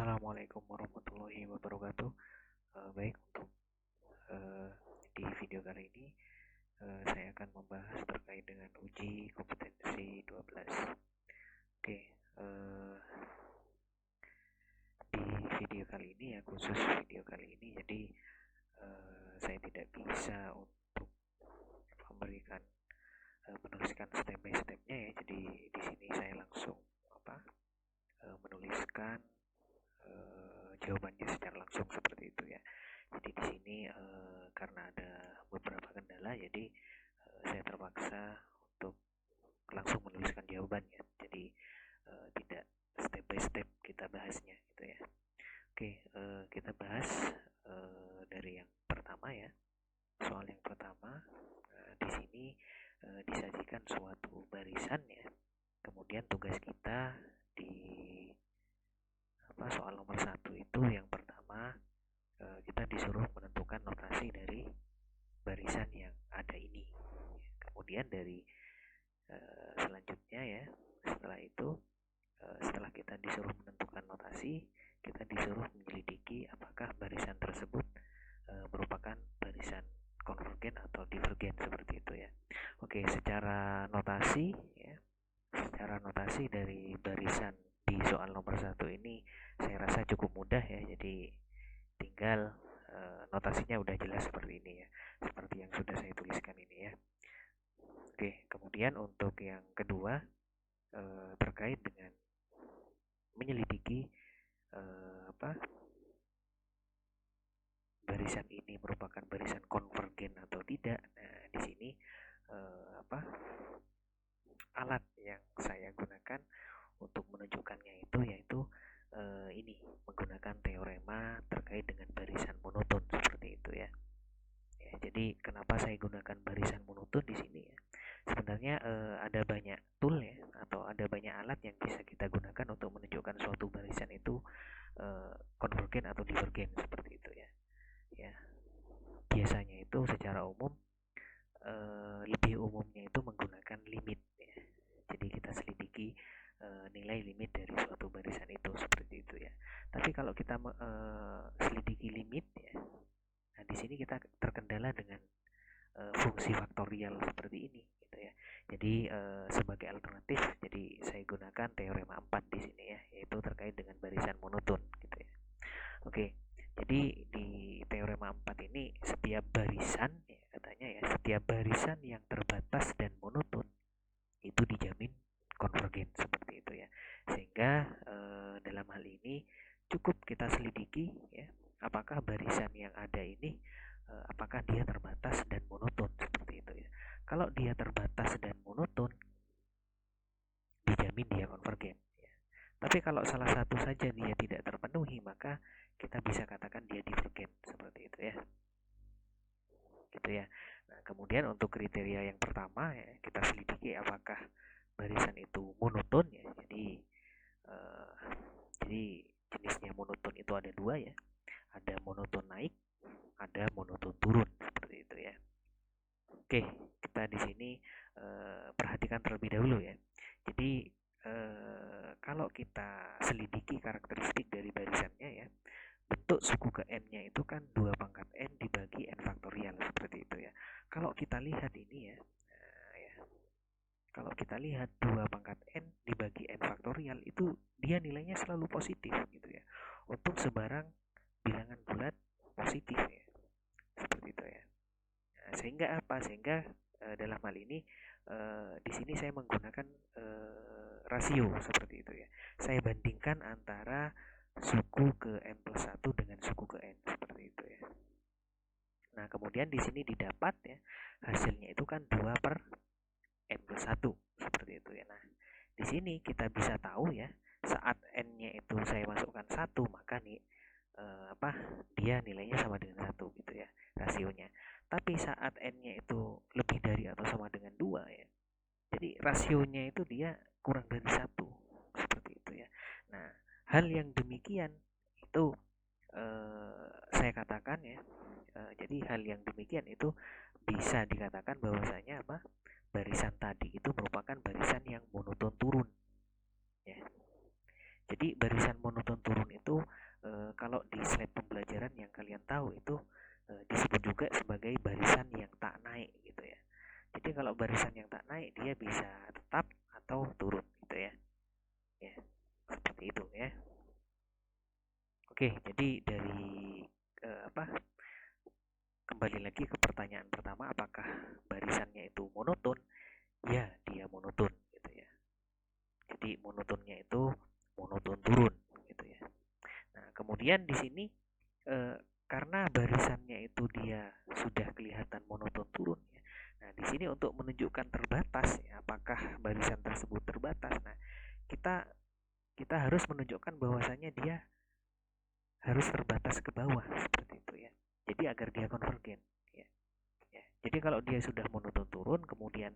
Assalamualaikum warahmatullahi wabarakatuh. Baik, untuk di video kali ini saya akan membahas terkait dengan uji kompetensi 12. Oke, di video kali ini ya, khusus video kali ini, jadi saya tidak bisa untuk menuliskan step by stepnya ya. Jadi di sini saya langsung menuliskan jawabannya secara langsung seperti itu ya. Jadi di sini karena ada beberapa kendala, jadi saya terpaksa untuk langsung menuliskan jawabannya. Jadi tidak step by step kita bahasnya gitu ya. Oke, kita bahas dari yang pertama ya. Soal yang pertama, di sini disajikan suatu barisan ya. Kemudian tugas kita di soal nomor 1 itu yang pertama, kita disuruh menentukan notasi dari barisan yang ada ini. Kemudian dari selanjutnya ya, setelah itu setelah kita disuruh menentukan notasi, kita disuruh menyelidiki apakah barisan tersebut merupakan barisan konvergen atau divergen seperti itu ya. Oke, secara notasi ya, secara notasi dari barisan di soal nomor 1 ini saya rasa cukup mudah ya. Jadi tinggal notasinya udah jelas seperti ini ya, seperti yang sudah saya tuliskan ini ya. Oke, kemudian untuk yang kedua terkait dengan menyelidiki barisan ini merupakan barisan konvergen atau tidak. Nah, di sini alat yang saya gunakan untuk menunjukkannya itu yaitu ini menggunakan teorema terkait dengan barisan monoton seperti itu ya. Ya, jadi kenapa saya gunakan barisan monoton di sini ya? Sebenarnya ada banyak tool ya, atau ada banyak alat yang bisa kita gunakan untuk menunjukkan suatu barisan itu konvergen atau divergen seperti itu ya. Ya, biasanya itu secara umum lebih umumnya itu menggunakan limit ya. Jadi kita selidiki nilai limit dari suatu barisan itu seperti itu ya. Tapi kalau kita selidiki limit ya, nah di sini kita terkendala dengan fungsi faktorial seperti ini gitu ya. Jadi sebagai alternatif, jadi saya gunakan teorema 4 di sini ya, yaitu terkait dengan barisan monoton gitu ya. Oke, jadi di teorema 4 ini setiap barisan ya, katanya ya, setiap barisan yang terbatas dan monoton itu dijamin konvergen seperti itu ya. Sehingga dalam hal ini cukup kita selidiki ya, apakah barisan yang ada ini apakah dia terbatas dan monoton seperti itu ya. Kalau dia terbatas dan monoton, dijamin dia konvergen ya. Tapi kalau salah satu saja dia tidak terpenuhi, maka kita bisa katakan dia divergen seperti itu ya. Gitu ya. Nah, kemudian untuk kriteria yang pertama ya, kita selidiki apakah barisan itu monoton ya. Jadi jenisnya monoton itu ada dua ya. Ada monoton naik, ada monoton turun seperti itu ya. Oke, kita di sini perhatikan terlebih dahulu ya. Jadi kalau kita selidiki karakteristik dari barisannya ya, bentuk suku ke n-nya itu kan 2 pangkat n dibagi n faktorial seperti itu ya. Kalau kita lihat ini ya, kalau kita lihat 2 pangkat n dibagi n faktorial itu dia nilainya selalu positif gitu ya. Untuk sebarang bilangan bulat positif ya. Seperti itu ya. Nah, sehingga apa? Sehingga dalam hal ini di sini saya menggunakan rasio seperti itu ya. Saya bandingkan antara suku ke n plus 1 dengan suku ke n seperti itu ya. Nah, kemudian di sini didapat ya, hasilnya itu kan 2 per n plus 1 seperti itu ya. Nah, di sini kita bisa tahu ya, saat n-nya itu saya masukkan 1, maka nih dia nilainya sama dengan 1 gitu ya, rasionya. Tapi saat n-nya itu lebih dari atau sama dengan 2 ya, jadi rasionya itu dia kurang dari 1 seperti itu ya. Nah, hal yang demikian itu saya katakan ya, jadi hal yang demikian itu bisa dikatakan bahwasanya barisan tadi itu merupakan barisan yang monoton turun ya. Jadi barisan monoton turun itu ya. Oke, jadi dari kembali lagi ke pertanyaan pertama, apakah barisannya itu monoton? Ya, dia monoton gitu ya. Jadi monotonnya itu monoton turun gitu ya. Nah, kemudian di sini karena barisannya itu dia sudah kelihatan monoton turun ya. Nah, di sini untuk menunjukkan terbatas ya, apakah barisan tersebut terbatas. Nah, kita kita harus menunjukkan bahwasanya dia harus terbatas ke bawah seperti itu ya. Jadi agar dia konvergen ya. Ya. Jadi kalau dia sudah monoton turun kemudian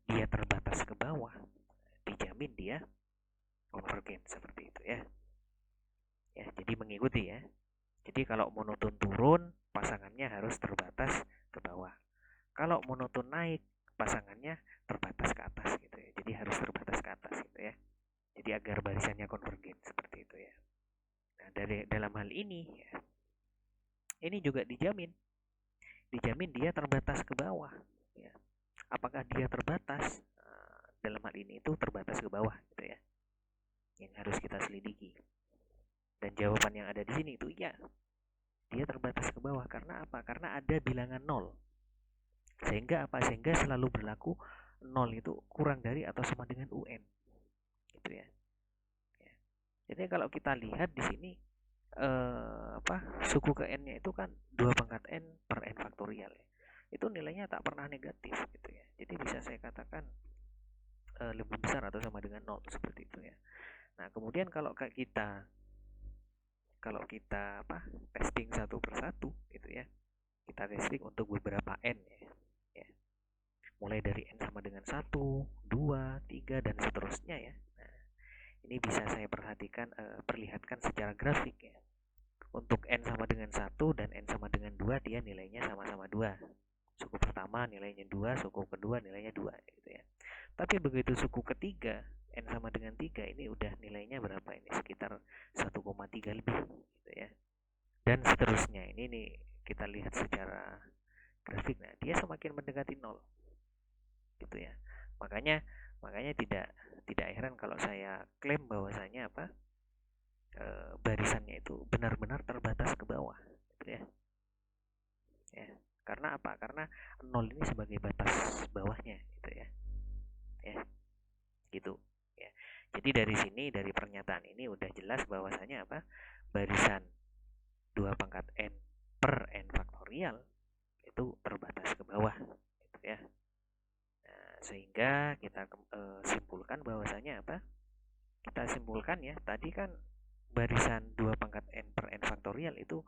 dia terbatas ke bawah, dijamin dia konvergen seperti itu ya. Ya, jadi mengikuti ya. Jadi kalau monoton turun, pasangannya harus terbatas ke bawah. Kalau monoton naik, pasangannya terbatas ke atas gitu ya. Jadi harus terbatas ke atas gitu ya. Jadi agar barisannya konvergen seperti itu ya. Nah, dari dalam hal ini ya, ini juga dijamin dia terbatas ke bawah ya. Apakah dia terbatas? Dalam hal ini itu terbatas ke bawah gitu ya. Yang harus kita selidiki. Dan jawaban yang ada di sini itu iya. Dia terbatas ke bawah karena apa? Karena ada bilangan 0. Sehingga apa? Sehingga selalu berlaku 0 itu kurang dari atau sama dengan UN. Gitu ya. Ya. Jadi kalau kita lihat di sini suku ke n-nya itu kan 2 pangkat n per n faktorial ya. Itu nilainya tak pernah negatif gitu ya. Jadi bisa saya katakan lebih besar atau sama dengan 0 seperti itu ya. Nah, kemudian kalau kita testing satu persatu gitu ya. Kita testing untuk beberapa n ya. Mulai dari n sama dengan 1, 2, 3 dan seterusnya ya. Nah, ini bisa saya perlihatkan secara grafik ya. Untuk n sama dengan 1 dan n sama dengan 2 dia nilainya sama-sama 2. Suku pertama nilainya 2, suku kedua nilainya 2 gitu ya. Tapi begitu suku ketiga n sama dengan 3 ini udah nilainya berapa ini? Sekitar 1,3 lebih gitu ya. Dan seterusnya. Ini nih kita lihat secara grafik. Nah, dia semakin mendekati 0. Gitu ya. Makanya tidak heran kalau saya klaim bahwasanya barisannya itu benar-benar terbatas ke bawah gitu ya. Ya. Karena apa? Karena 0 ini sebagai batas bawahnya gitu ya. Ya. Gitu ya. Jadi dari sini dari pernyataan ini udah jelas bahwasanya barisan 2 pangkat n per n faktorial itu terbatas ke bawah gitu ya. Nah, sehingga kita simpulkan bahwasanya kita simpulkan ya, tadi kan barisan 2 pangkat n per n faktorial itu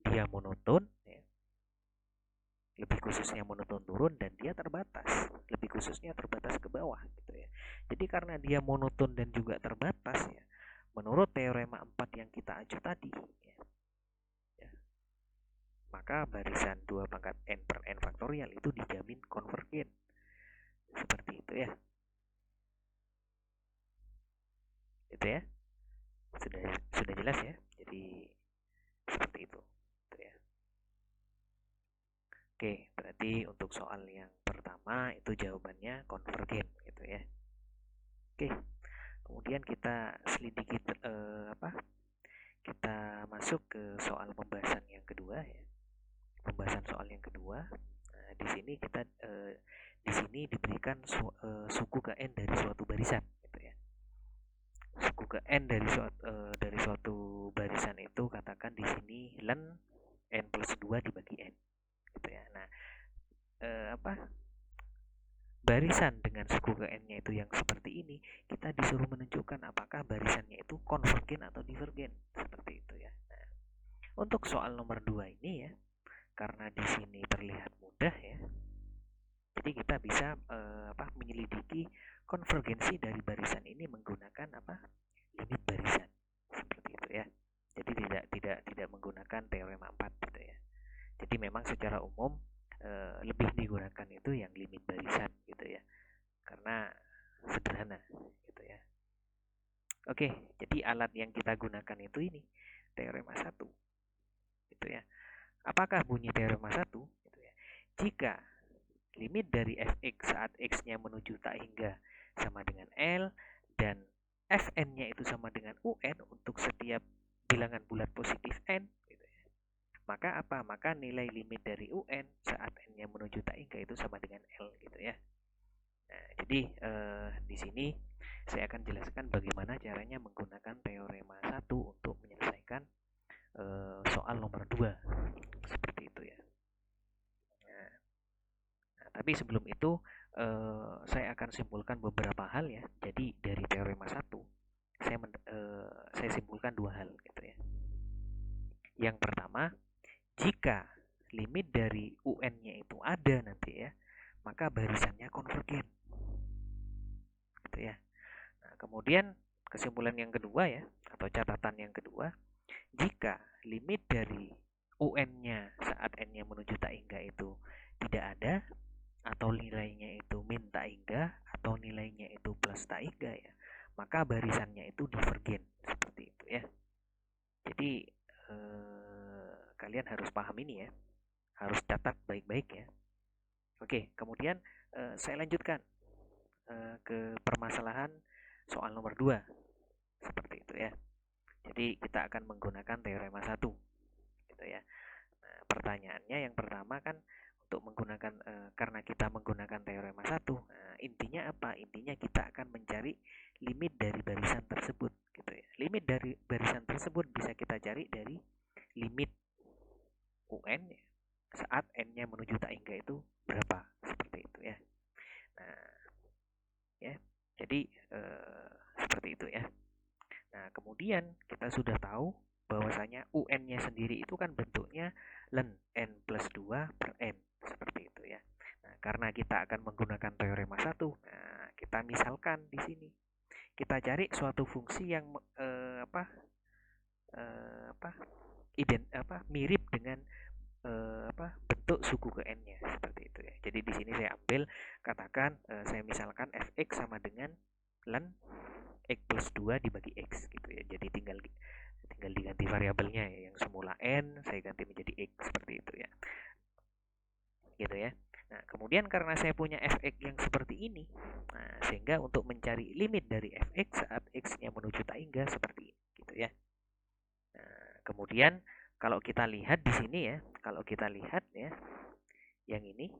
dia monoton ya. Lebih khususnya monoton turun dan dia terbatas, lebih khususnya terbatas ke bawah gitu ya. Jadi karena dia monoton dan juga terbatas ya, menurut teorema 4 yang kita acu tadi ya, maka barisan 2 pangkat n per n faktorial itu dijamin konvergen seperti itu ya. Itu ya. Sudah jelas ya. Jadi seperti itu. Gitu ya. Oke, berarti untuk soal yang pertama itu jawabannya konvergen gitu ya. Oke. Kemudian kita selidiki kita masuk ke soal pembahasan yang kedua ya. Pembahasan soal yang kedua. Nah, di sini kita di sini diberikan suku ke n dari suatu barisan gitu ya. Suku ke n dari suatu barisan itu katakan di sini len n plus 2 dibagi n gitu ya. Nah, barisan dengan suku ke n-nya itu yang seperti ini, kita disuruh menunjukkan apakah barisannya itu konvergen atau divergen seperti itu ya. Nah, untuk soal nomor 2 ini ya, karena di sini terlihat mudah ya. Jadi kita bisa menyelidiki konvergensi dari barisan ini menggunakan limit barisan seperti itu ya. Jadi tidak menggunakan teorema 4 gitu ya. Jadi memang secara umum lebih digunakan itu yang limit barisan gitu ya. Karena sederhana gitu ya. Oke, jadi alat yang kita gunakan itu ini teorema 1 gitu ya. Apakah bunyi teorema 1 gitu ya? Jika limit dari fx saat x-nya menuju tak hingga sama dengan L dan Fn-nya itu sama dengan UN untuk setiap bilangan bulat positif n, gitu ya. Maka apa? Maka nilai limit dari UN saat n-nya menuju tak hingga itu sama dengan L, gitu ya. Nah, jadi di sini saya akan jelaskan bagaimana caranya menggunakan teorema 1 untuk menyelesaikan soal nomor 2. Seperti itu ya. Nah, tapi sebelum itu saya akan simpulkan beberapa hal ya. Jadi dari teorema 1 saya simpulkan 2 hal gitu ya. Yang pertama, jika limit dari UN-nya itu ada nanti ya, maka barisannya konvergen. Gitu ya. Nah, kemudian kesimpulan yang kedua ya, atau catatan yang kedua, jika limit dari UN-nya saat n-nya menuju tak hingga itu tidak ada, atau nilainya itu min tak hingga, atau nilainya itu plus tak hingga ya, maka barisannya itu divergen, seperti itu ya. Jadi kalian harus paham ini ya, harus catat baik-baik ya. Oke, kemudian saya lanjutkan ke permasalahan soal nomor 2, seperti itu ya. Jadi kita akan menggunakan teorema 1 gitu ya. Nah, pertanyaannya yang pertama kan, untuk menggunakan karena kita menggunakan teorema 1, intinya apa? Intinya kita akan mencari limit dari barisan tersebut gitu ya. Limit dari barisan tersebut bisa kita cari dari limit UN ya, saat n-nya menuju tak hingga itu berapa, seperti itu ya. Nah, ya. Jadi seperti itu ya. Nah, kemudian kita sudah tahu bahwasanya UN-nya sendiri itu kan bentuknya ln n plus 2 per n, seperti itu ya. Nah, karena kita akan menggunakan teorema 1, nah, kita misalkan di sini kita cari suatu fungsi yang mirip dengan bentuk suku ke n-nya, seperti itu ya. Jadi di sini saya ambil, katakan saya misalkan fx sama dengan ln x plus 2 dibagi x gitu ya. Jadi tinggal diganti variabelnya ya, yang semula n saya ganti menjadi x, seperti itu ya. Gitu ya. Nah, kemudian karena saya punya fx yang seperti ini, nah, sehingga untuk mencari limit dari fx saat x-nya menuju tak hingga seperti ini gitu ya. Nah, kemudian kalau kita lihat di sini ya, kalau kita lihat ya, yang ini,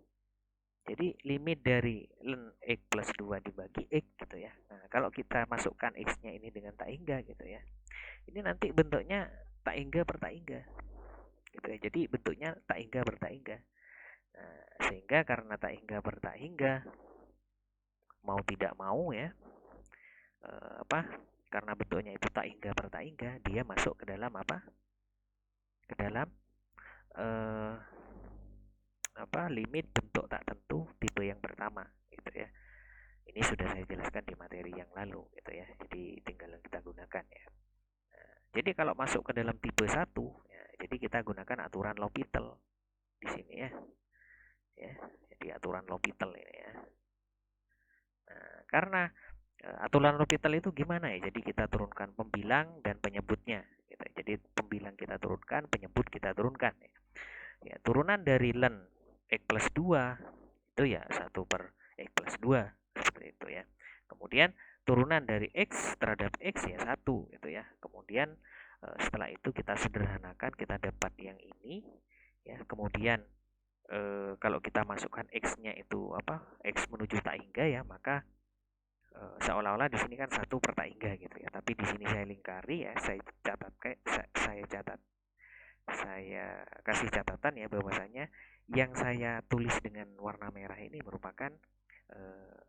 jadi limit dari ln x plus 2 dibagi x gitu ya. Nah, kalau kita masukkan x-nya ini dengan tak hingga gitu ya, ini nanti bentuknya tak hingga per tak hingga gitu ya. Jadi bentuknya tak hingga per tak hingga. Nah, sehingga karena tak hingga per tak hingga, mau tidak mau ya, karena bentuknya itu tak hingga per tak hingga, dia masuk ke dalam ke dalam limit bentuk tak tentu tipe yang pertama gitu ya. Ini sudah saya jelaskan di materi yang lalu gitu ya. Jadi tinggal kita gunakan ya. Nah, jadi kalau masuk ke dalam tipe 1 ya, jadi kita gunakan aturan L'Hopital di sini ya. Ya, jadi aturan L'Hopital ini ya. Nah, karena aturan L'Hopital itu gimana ya? Jadi kita turunkan pembilang dan penyebutnya gitu. Jadi pembilang kita turunkan, penyebut kita turunkan ya. Ya, turunan dari ln x plus 2 itu ya 1 per x plus 2, seperti itu ya. Kemudian turunan dari x terhadap x ya 1 gitu ya. Kemudian setelah itu kita sederhanakan, kita dapat yang ini ya. Kemudian kalau kita masukkan x-nya itu x menuju tak hingga ya, maka seolah-olah di sini kan 1 per tak hingga gitu ya. Tapi di sini saya lingkari ya, saya kasih catatan ya, bahwasanya yang saya tulis dengan warna merah ini merupakan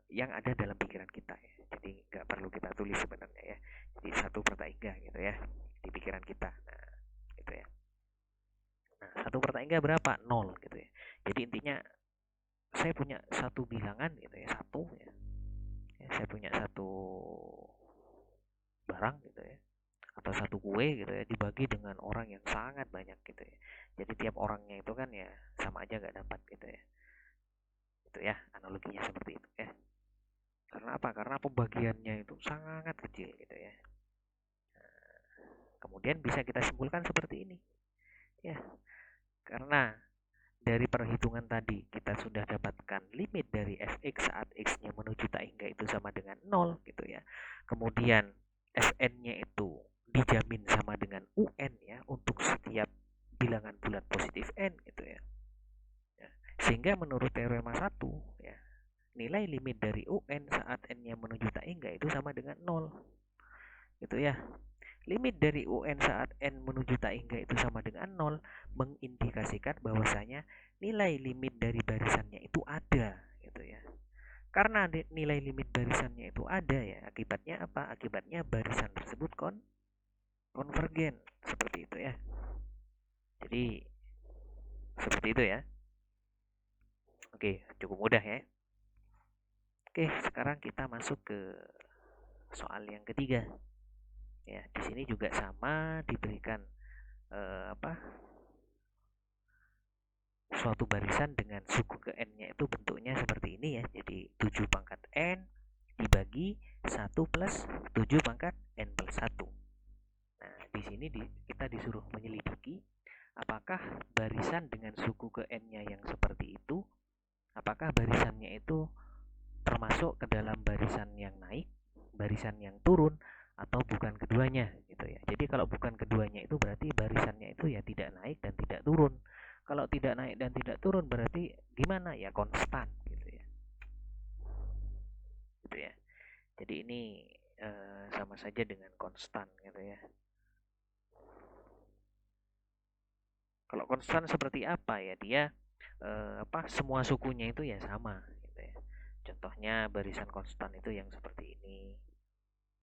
yang ada dalam pikiran kita ya. Jadi nggak perlu kita tulis sebenarnya ya. Jadi 1 per tak hingga gitu ya di pikiran kita. Nah, gitu ya. Nah, 1 per tak hingga berapa? 0 gitu ya. Jadi intinya saya punya satu bilangan gitu ya, satu ya. Saya punya satu barang gitu ya, atau satu kue gitu ya, dibagi dengan orang yang sangat banyak gitu ya. Jadi tiap orangnya itu kan ya sama aja nggak dapat gitu ya. Itu ya analoginya seperti itu ya. Karena apa? Karena pembagiannya itu sangat kecil gitu ya. Nah, kemudian bisa kita simpulkan seperti ini ya. Karena dari perhitungan tadi kita sudah dapatkan limit dari fx saat x-nya menuju tak hingga itu sama dengan 0 gitu ya. Kemudian Fn-nya itu dijamin sama dengan UN ya untuk setiap bilangan bulat positif n gitu ya. Sehingga menurut teorema 1 ya, nilai limit dari UN saat n-nya menuju tak hingga itu sama dengan 0. Gitu ya. Limit dari UN saat n menuju tak hingga itu sama dengan 0 mengindikasikan bahwasanya nilai limit dari barisannya itu ada gitu ya. Karena nilai limit barisannya itu ada ya, akibatnya apa? Akibatnya barisan tersebut konvergen seperti itu ya. Jadi seperti itu ya. Oke, cukup mudah ya. Oke, sekarang kita masuk ke soal yang ketiga. Ya, di sini juga sama diberikan apa? Suatu barisan dengan suku ke n-nya itu bentuknya seperti ini ya. Jadi 7 pangkat n dibagi 1 plus 7 pangkat n plus 1. Nah, di sini kita disuruh menyelidiki apakah barisan dengan suku ke n-nya yang seperti itu, apakah barisannya itu termasuk ke dalam barisan yang naik, barisan yang turun, atau bukan keduanya gitu ya. Jadi kalau bukan keduanya itu berarti barisannya itu ya tidak naik dan tidak turun. Kalau tidak naik dan tidak turun berarti gimana ya, konstan gitu ya. Gitu ya. Jadi ini sama saja dengan konstan gitu ya. Kalau konstan seperti apa ya, dia semua sukunya itu ya sama gitu ya. Contohnya barisan konstan itu yang seperti ini.